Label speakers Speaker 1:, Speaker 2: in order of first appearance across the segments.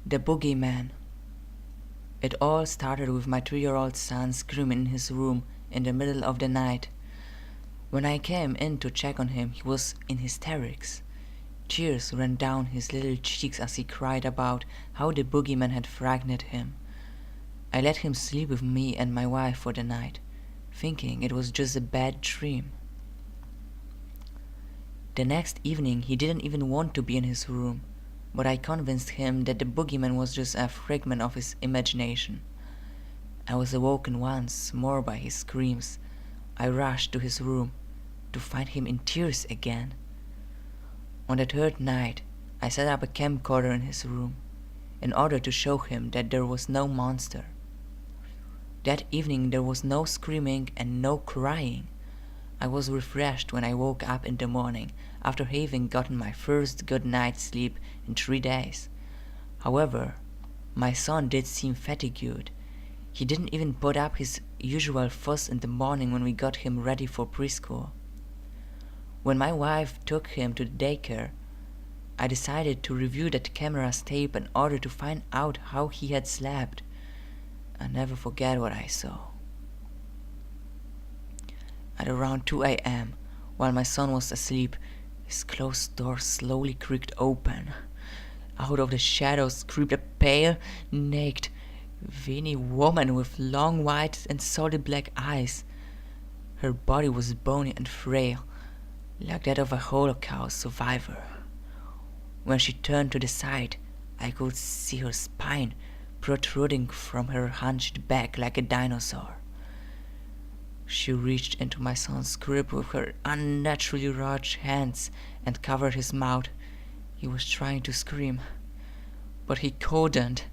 Speaker 1: The Boogeyman. It all started with my 3-year-old son screaming in his room in the middle of the night. When I came in to check on him, he was in hysterics. Tears ran down his little cheeks as he cried about how the Boogeyman had frightened him. I let him sleep with me and my wife for the night, thinking it was just a bad dream. The next evening he didn't even want to be in his room, but I convinced him that the Boogeyman was just a figment of his imagination. I was awoken once more by his screams. I rushed to his room to find him in tears again. On the third night, I set up a camcorder in his room in order to show him that there was no monster. That evening there was no screaming and no crying. I was refreshed when I woke up in the morning after having gotten my first good night's sleep in 3 days. However, my son did seem fatigued. He didn't even put up his usual fuss in the morning when we got him ready for preschool. When my wife took him to the daycare, I decided to review that camera's tape in order to find out how he had slept. I never forget what I saw. At around 2 a.m., while my son was asleep, his closed door slowly creaked open. Out of the shadows crept a pale, naked, veiny woman with long white and solid black eyes. Her body was bony and frail, like that of a Holocaust survivor. When she turned to the side, I could see her spine protruding from her hunched back like a dinosaur. She reached into my son's crib with her unnaturally large hands and covered his mouth. He was trying to scream, but he couldn't.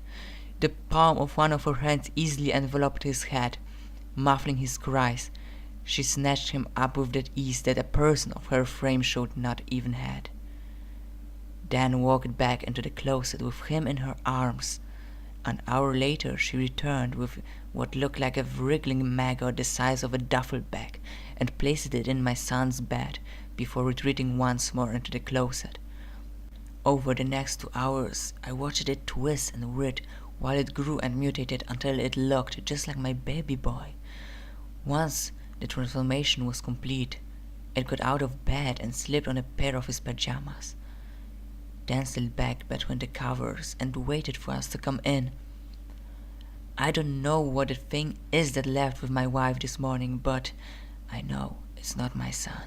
Speaker 1: The palm of one of her hands easily enveloped his head, muffling his cries. She snatched him up with that ease that a person of her frame should not even had. Then walked back into the closet with him in her arms. An hour later she returned with what looked like a wriggling maggot the size of a duffel bag and placed it in my son's bed before retreating once more into the closet. Over the next 2 hours I watched it twist and writhe while it grew and mutated until it looked just like my baby boy. Once the transformation was complete, it got out of bed and slipped on a pair of his pajamas, then slid back between the covers and waited for us to come in. I don't know what the thing is that left with my wife this morning, but I know it's not my son.